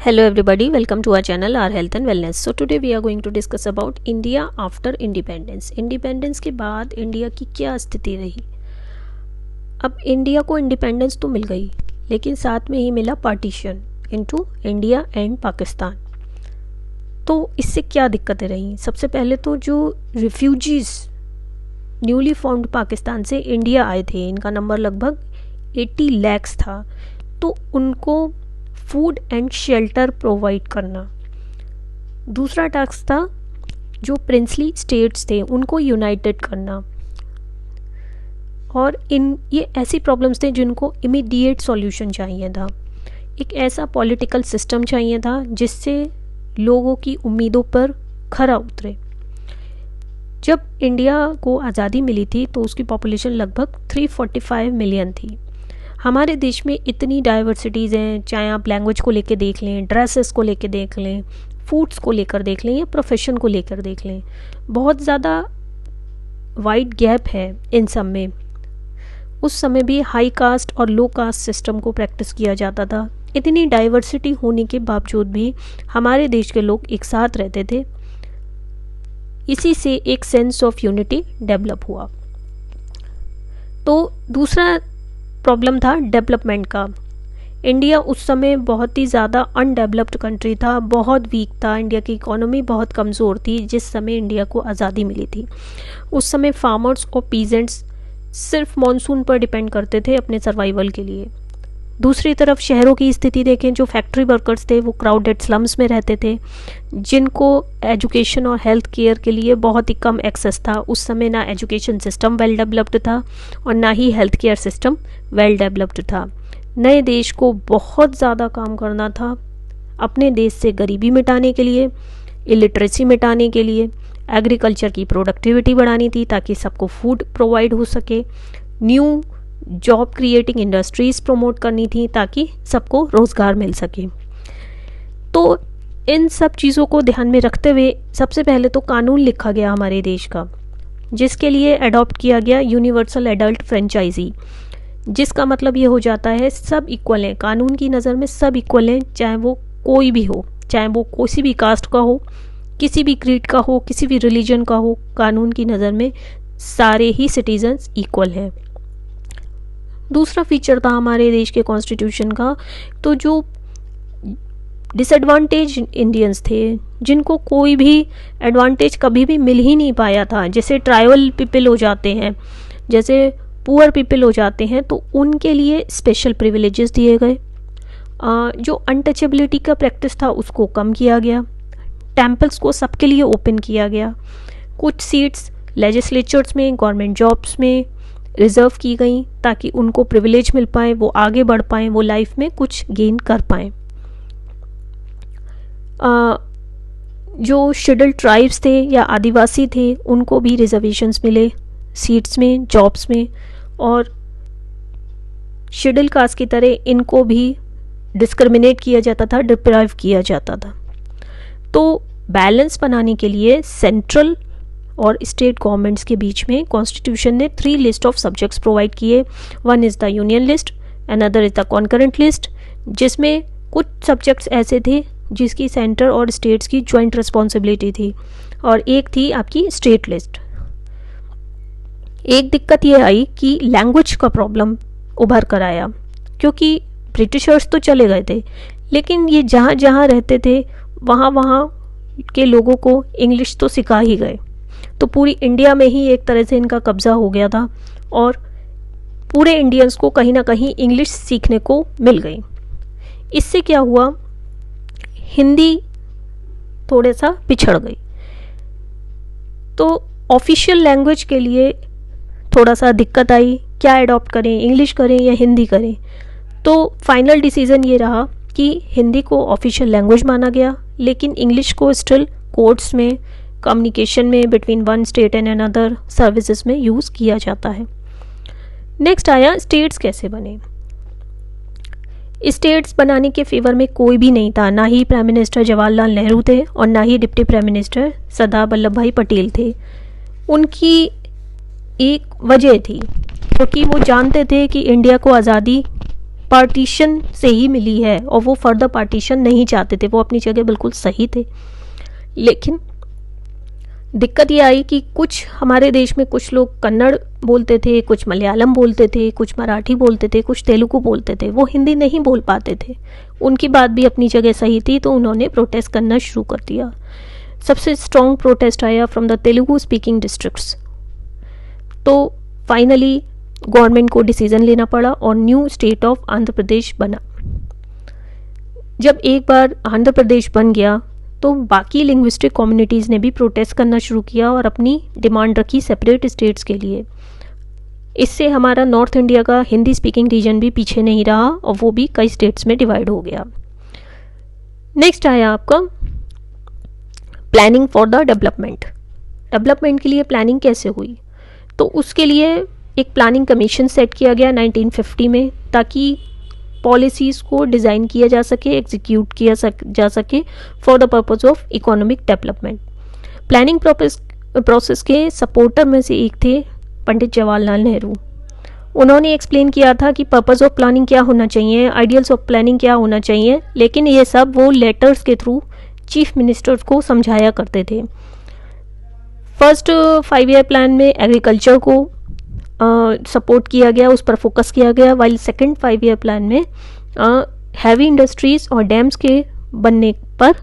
Hello everybody, welcome to our channel our health and wellness. So today we are going to discuss about India after independence. Independence के बाद India की क्या स्थिति रही। अब India को इंडिपेंडेंस तो मिल गई, लेकिन साथ में ही मिला partition into India and Pakistan. तो इससे क्या दिक्कतें रहीं। सबसे पहले तो जो रिफ्यूजीज़ न्यूली फॉर्म्ड पाकिस्तान से इंडिया आए थे, इनका नंबर लगभग 80 लाख था, तो उनको फूड एंड शेल्टर प्रोवाइड करना। दूसरा टास्क था जो प्रिंसली स्टेट्स थे उनको यूनाइटेड करना। और ये ऐसी प्रॉब्लम्स थे जिनको इमीडिएट सॉल्यूशन चाहिए था। एक ऐसा पॉलिटिकल सिस्टम चाहिए था जिससे लोगों की उम्मीदों पर खरा उतरे। जब इंडिया को आज़ादी मिली थी तो उसकी पॉपुलेशन लगभग 345 मिलियन थी। हमारे देश में इतनी डाइवर्सिटीज़ हैं, चाहे आप लैंग्वेज को लेकर देख लें, ड्रेसेस को लेकर देख लें, फूड्स को लेकर देख लें या प्रोफेशन को लेकर देख लें, बहुत ज़्यादा वाइड गैप है इन सब में। उस समय भी हाई कास्ट और लो कास्ट सिस्टम को प्रैक्टिस किया जाता था। इतनी डाइवर्सिटी होने के बावजूद भी हमारे देश के लोग एक साथ रहते थे। इसी से एक सेंस ऑफ यूनिटी डेवलप हुआ। तो दूसरा प्रॉब्लम था डेवलपमेंट का। इंडिया उस समय बहुत ही ज़्यादा अनडेवलप्ड कंट्री था, बहुत वीक था। इंडिया की इकोनॉमी बहुत कमज़ोर थी जिस समय इंडिया को आज़ादी मिली थी। उस समय फार्मर्स और पीजेंट्स सिर्फ मॉनसून पर डिपेंड करते थे अपने सर्वाइवल के लिए। दूसरी तरफ शहरों की स्थिति देखें, जो फैक्ट्री वर्कर्स थे वो क्राउडेड स्लम्स में रहते थे, जिनको एजुकेशन और हेल्थ केयर के लिए बहुत ही कम एक्सेस था। उस समय ना एजुकेशन सिस्टम वेल डेवलप्ड था और ना ही health care system well developed था। नए देश को बहुत ज़्यादा काम करना था अपने देश से गरीबी मिटाने के लिए, इलिटरेसी मिटाने के लिए, एग्रीकल्चर की प्रोडक्टिविटी बढ़ानी थी ताकि सबको फूड प्रोवाइड हो सके, new job creating industries promote करनी थी ताकि सबको रोज़गार मिल सके। तो इन सब चीज़ों को ध्यान में रखते हुए सबसे पहले तो कानून लिखा गया हमारे देश का, जिसके लिए अडॉप्ट किया गया यूनिवर्सल एडल्ट फ्रेंचाइजी, जिसका मतलब ये हो जाता है सब इक्वल हैं। कानून की नज़र में सब इक्वल हैं, चाहे वो कोई भी हो, चाहे वो किसी भी कास्ट का हो, किसी भी क्रीड का हो, किसी भी रिलीजन का हो, कानून की नज़र में सारे ही सिटीजन्स इक्वल हैं। दूसरा फीचर था हमारे देश के कॉन्स्टिट्यूशन का, तो जो डिसएडवांटेज इंडियंस थे, जिनको कोई भी एडवांटेज कभी भी मिल ही नहीं पाया था, जैसे ट्राइबल पीपल हो जाते हैं, जैसे पुअर पीपल हो जाते हैं, तो उनके लिए स्पेशल प्रिविलेजेस दिए गए। जो अनटचेबिलिटी का प्रैक्टिस था उसको कम किया गया। टेम्पल्स को सबके लिए ओपन किया गया। कुछ सीट्स लेजिस्लेचर्स में, गवर्नमेंट जॉब्स में रिजर्व की गई ताकि उनको प्रिविलेज मिल पाए, वो आगे बढ़ पाएँ, वो लाइफ में कुछ गेन कर पाएँ। जो शेड्यूल्ड ट्राइब्स थे या आदिवासी थे उनको भी रिजर्वेशंस मिले सीट्स में, जॉब्स में, और शेड्यूल्ड कास्ट की तरह इनको भी डिस्क्रिमिनेट किया जाता था, डिप्राइव किया जाता था। तो बैलेंस बनाने के लिए सेंट्रल और स्टेट गवर्नमेंट्स के बीच में कॉन्स्टिट्यूशन ने 3 लिस्ट ऑफ सब्जेक्ट्स प्रोवाइड किए। One is the union list, another is the concurrent list, जिसमें कुछ सब्जेक्ट्स ऐसे थे जिसकी सेंटर और स्टेट्स की ज्वाइंट रिस्पॉन्सिबिलिटी थी, और एक थी आपकी स्टेट लिस्ट। एक दिक्कत ये आई कि लैंग्वेज का प्रॉब्लम उभर कर आया, क्योंकि ब्रिटिशर्स तो चले गए थे, लेकिन ये जहाँ जहाँ रहते थे वहाँ वहाँ के लोगों को इंग्लिश तो सिखा ही गए। तो पूरी इंडिया में ही एक तरह से इनका कब्जा हो गया था और पूरे इंडियंस को कहीं ना कहीं इंग्लिश सीखने को मिल गई। इससे क्या हुआ, हिंदी थोड़ा सा पिछड़ गई। तो ऑफिशियल लैंग्वेज के लिए थोड़ा सा दिक्कत आई, क्या अडॉप्ट करें, इंग्लिश करें या हिंदी करें। तो फाइनल डिसीजन ये रहा कि हिंदी को ऑफिशियल लैंग्वेज माना गया, लेकिन इंग्लिश को स्टिल कोर्ट्स में, कम्युनिकेशन में between one state and another, services में यूज़ किया जाता है। नेक्स्ट आया स्टेट्स कैसे बने। स्टेट्स बनाने के फेवर में कोई भी नहीं था, ना ही प्राइम मिनिस्टर जवाहरलाल नेहरू थे और ना ही deputy prime minister Sardar Vallabh भाई पटेल थे। उनकी एक वजह थी, क्योंकि वो जानते थे कि इंडिया को आज़ादी पार्टीशन से ही मिली है और वो फर्दर पार्टीशन नहीं चाहते थे, वो अपनी जगह बिल्कुल सही थे। लेकिन दिक्कत ये आई कि कुछ हमारे देश में कुछ लोग कन्नड़ बोलते थे, कुछ मलयालम बोलते थे, कुछ मराठी बोलते थे, कुछ तेलुगु बोलते थे, वो हिंदी नहीं बोल पाते थे। उनकी बात भी अपनी जगह सही थी, तो उन्होंने प्रोटेस्ट करना शुरू कर दिया। सबसे स्ट्रॉन्ग प्रोटेस्ट आया from the Telugu speaking districts. तो फाइनली गवर्नमेंट को डिसीजन लेना पड़ा और new state of Andhra Pradesh बना। जब एक बार आंध्र प्रदेश बन गया तो बाकी लिंग्विस्टिक कम्युनिटीज़ ने भी प्रोटेस्ट करना शुरू किया और अपनी डिमांड रखी सेपरेट स्टेट्स के लिए। इससे हमारा नॉर्थ इंडिया का हिंदी स्पीकिंग रीजन भी पीछे नहीं रहा और वो भी कई स्टेट्स में डिवाइड हो गया। नेक्स्ट आया आपका planning for the development. Development के लिए प्लानिंग कैसे हुई, तो उसके लिए एक प्लानिंग कमीशन सेट किया गया 1950 में, ताकि पॉलिसीज़ को डिज़ाइन किया जा सके, एग्जीक्यूट किया जा सके for the purpose of economic development. Planning process के सपोर्टर में से एक थे पंडित जवाहरलाल नेहरू। उन्होंने एक्सप्लेन किया था कि पर्पस ऑफ प्लानिंग क्या होना चाहिए, आइडियल्स ऑफ प्लानिंग क्या होना चाहिए, लेकिन ये सब वो लेटर्स के थ्रू चीफ मिनिस्टर्स को समझाया करते थे। फर्स्ट 5 ईयर प्लान में एग्रीकल्चर को सपोर्ट किया गया, उस पर फोकस किया गया, वाइल सेकंड 5 ईयर प्लान में हैवी इंडस्ट्रीज और डैम्स के बनने पर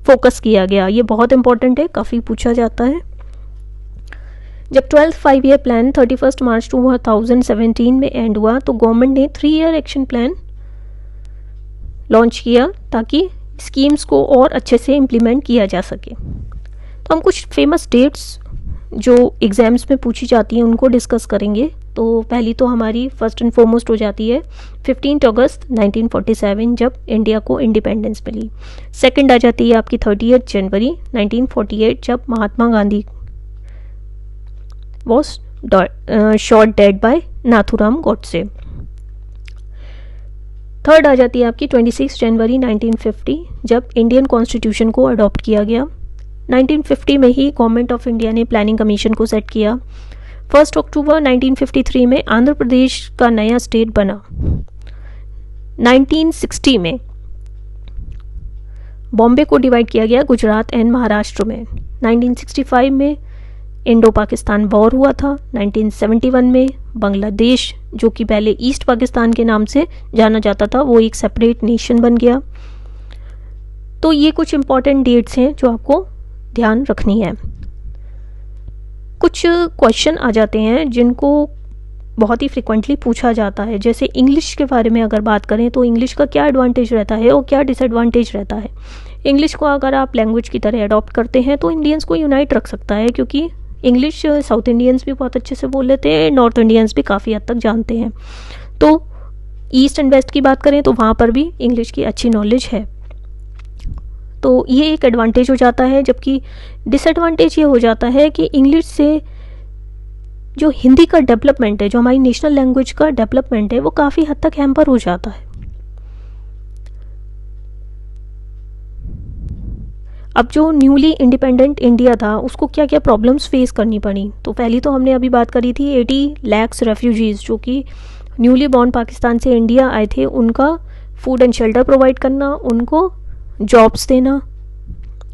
फोकस किया गया। ये बहुत इंपॉर्टेंट है, काफ़ी पूछा जाता है। जब 12th 5 ईयर प्लान 31 मार्च 2017 में एंड हुआ तो गवर्नमेंट ने 3 ईयर एक्शन प्लान लॉन्च किया ताकि स्कीम्स को और अच्छे से इम्प्लीमेंट किया जा सके। तो हम कुछ फेमस डेट्स जो एग्ज़ाम्स में पूछी जाती हैं उनको डिस्कस करेंगे। तो पहली तो हमारी फर्स्ट एंड फॉरमोस्ट हो जाती है 15 अगस्त 1947 जब इंडिया को इंडिपेंडेंस मिली। सेकंड आ जाती है आपकी 30 जनवरी 1948 जब Mahatma Gandhi was shot dead by Nathuram Godse. Third आ जाती है आपकी 26 जनवरी 1950 जब इंडियन कॉन्स्टिट्यूशन को अडॉप्ट किया गया। 1950 में ही गवर्नमेंट ऑफ इंडिया ने प्लानिंग कमीशन को सेट किया। 1 अक्टूबर 1953 में आंध्र प्रदेश का नया स्टेट बना। 1960 में बॉम्बे को डिवाइड किया गया गुजरात एंड महाराष्ट्र में। 1965 में इंडो पाकिस्तान वॉर हुआ था। 1971 में बांग्लादेश, जो कि पहले ईस्ट पाकिस्तान के नाम से जाना जाता था, वो एक सेपरेट नेशन बन गया। तो ये कुछ इंपॉर्टेंट डेट्स हैं जो आपको ध्यान रखनी है। कुछ क्वेश्चन आ जाते हैं जिनको बहुत ही फ्रिक्वेंटली पूछा जाता है, जैसे इंग्लिश के बारे में अगर बात करें तो इंग्लिश का क्या एडवांटेज रहता है और क्या डिसएडवांटेज रहता है। इंग्लिश को अगर आप लैंग्वेज की तरह अडॉप्ट करते हैं तो इंडियंस को यूनाइट रख सकता है, क्योंकि इंग्लिश साउथ इंडियंस भी बहुत अच्छे से बोल लेते हैं, नॉर्थ इंडियंस भी काफ़ी हद तक जानते हैं। तो ईस्ट एंड वेस्ट की बात करें तो वहाँ पर भी इंग्लिश की अच्छी नॉलेज है, तो ये एक एडवांटेज हो जाता है। जबकि डिसएडवांटेज ये हो जाता है कि इंग्लिश से जो हिंदी का डेवलपमेंट है, जो हमारी नेशनल लैंग्वेज का डेवलपमेंट है, वो काफ़ी हद तक हैम्पर हो जाता है। अब जो न्यूली इंडिपेंडेंट इंडिया था उसको क्या क्या प्रॉब्लम्स फेस करनी पड़ी, तो पहली तो हमने अभी बात करी थी 80 लाख रेफ्यूजीज़ जो कि न्यूली बॉर्न पाकिस्तान से इंडिया आए थे, उनका फूड एंड शेल्टर प्रोवाइड करना, उनको जॉब्स देना।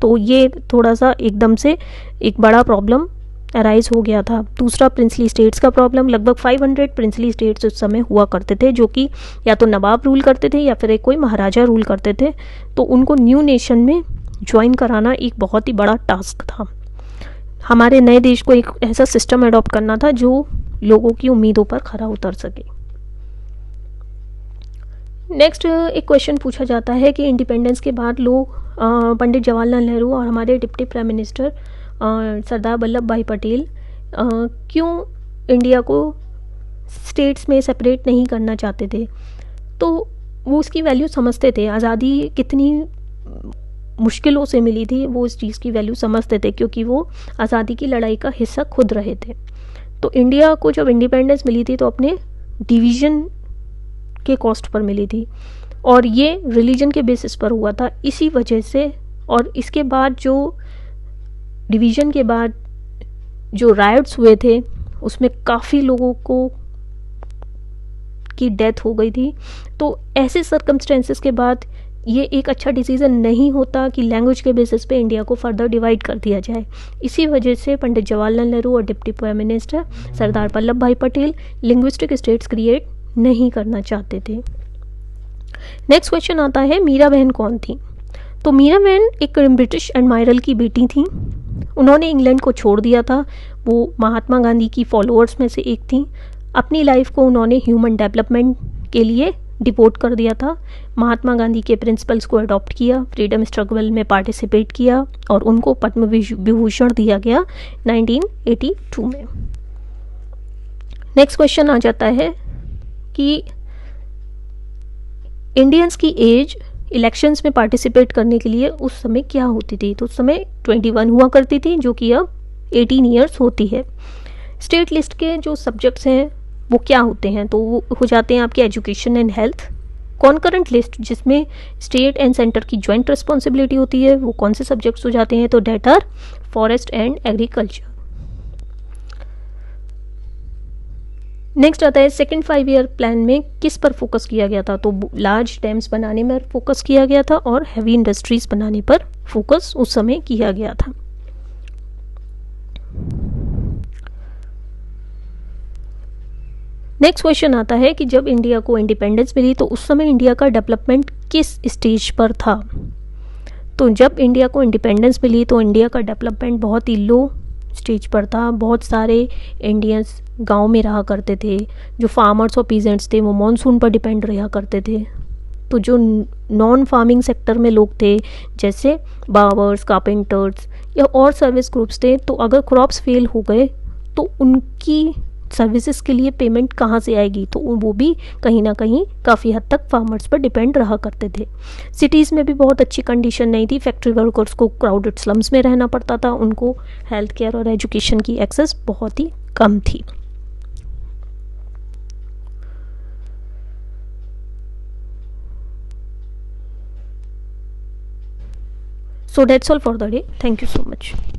तो ये थोड़ा सा एकदम से एक बड़ा प्रॉब्लम अराइज हो गया था। दूसरा प्रिंसली स्टेट्स का प्रॉब्लम। लगभग 500 प्रिंसली स्टेट्स उस समय हुआ करते थे, जो कि या तो नवाब रूल करते थे या फिर एक कोई महाराजा रूल करते थे। तो उनको न्यू नेशन में ज्वाइन कराना एक बहुत ही बड़ा टास्क था। हमारे नए देश को एक ऐसा सिस्टम अडॉप्ट करना था जो लोगों की उम्मीदों पर खरा उतर सके। नेक्स्ट एक क्वेश्चन पूछा जाता है कि इंडिपेंडेंस के बाद लोग पंडित जवाहरलाल नेहरू और हमारे deputy prime minister Sardar Vallabh भाई पटेल क्यों इंडिया को स्टेट्स में सेपरेट नहीं करना चाहते थे। तो वो उसकी वैल्यू समझते थे, आज़ादी कितनी मुश्किलों से मिली थी वो इस चीज़ की वैल्यू समझते थे, क्योंकि वो आज़ादी की लड़ाई का हिस्सा खुद रहे थे। तो इंडिया को जब इंडिपेंडेंस मिली थी तो अपने डिवीज़न के कॉस्ट पर मिली थी, और ये रिलीजन के बेसिस पर हुआ था। इसी वजह से, और इसके बाद जो डिवीज़न के बाद जो रायट्स हुए थे उसमें काफ़ी लोगों को की डेथ हो गई थी। तो ऐसे सर्कमस्टेंसेस के बाद ये एक अच्छा डिसीज़न नहीं होता कि लैंग्वेज के बेसिस पे इंडिया को फर्दर डिवाइड कर दिया जाए। इसी वजह से पंडित जवाहरलाल नेहरू और deputy prime minister Sardar Vallabh भाई पटेल लिंग्विस्टिक स्टेट्स क्रिएट नहीं करना चाहते थे। नेक्स्ट क्वेश्चन आता है, मीरा बहन कौन थी? तो मीरा बहन एक ब्रिटिश एडमायरल की बेटी थी। उन्होंने इंग्लैंड को छोड़ दिया था। वो महात्मा गांधी की फॉलोअर्स में से एक थी। अपनी लाइफ को उन्होंने ह्यूमन डेवलपमेंट के लिए डिवोट कर दिया था। महात्मा गांधी के प्रिंसिपल्स को अडॉप्ट किया, फ्रीडम स्ट्रगल में पार्टिसिपेट किया और उनको पद्म विभूषण दिया गया 1982 में। नेक्स्ट क्वेश्चन आ जाता है कि इंडियंस की एज इलेक्शंस में पार्टिसिपेट करने के लिए उस समय क्या होती थी? तो उस समय 21 हुआ करती थी, जो कि अब 18 ईयर्स होती है। स्टेट लिस्ट के जो सब्जेक्ट्स हैं वो क्या होते हैं? तो वो हो जाते हैं आपके education and health. Concurrent list जिसमें स्टेट एंड सेंटर की ज्वाइंट रिस्पॉन्सिबिलिटी होती है, वो कौन से सब्जेक्ट्स हो जाते हैं? तो that are forest and agriculture. Next आता है, सेकेंड 5 ईयर प्लान में किस पर फोकस किया गया था? तो लार्ज डैम्स बनाने में फोकस किया गया था और हैवी इंडस्ट्रीज बनाने पर फोकस उस समय किया गया था। नेक्स्ट क्वेश्चन आता है कि जब इंडिया को इंडिपेंडेंस मिली तो उस समय इंडिया का डेवलपमेंट किस स्टेज पर था? तो जब इंडिया को इंडिपेंडेंस मिली तो इंडिया का डेवलपमेंट बहुत ही लो स्टेज पर था। बहुत सारे इंडियंस गांव में रहा करते थे। जो फार्मर्स और पीजेंट्स थे वो मॉनसून पर डिपेंड रहा करते थे। तो जो नॉन फार्मिंग सेक्टर में लोग थे, जैसे बार्बर्स, कारपेंटर्स या और सर्विस ग्रुप्स थे, तो अगर क्रॉप्स फेल हो गए तो उनकी सर्विसेज के लिए पेमेंट कहाँ से आएगी? तो वो भी कहीं ना कहीं काफ़ी हद तक फार्मर्स पर डिपेंड रहा करते थे। सिटीज़ में भी बहुत अच्छी कंडीशन नहीं थी। फैक्ट्री वर्कर्स को क्राउडेड स्लम्स में रहना पड़ता था। उनको हेल्थ केयर और एजुकेशन की एक्सेस बहुत ही कम थी। So that's all for the day. Thank you so much.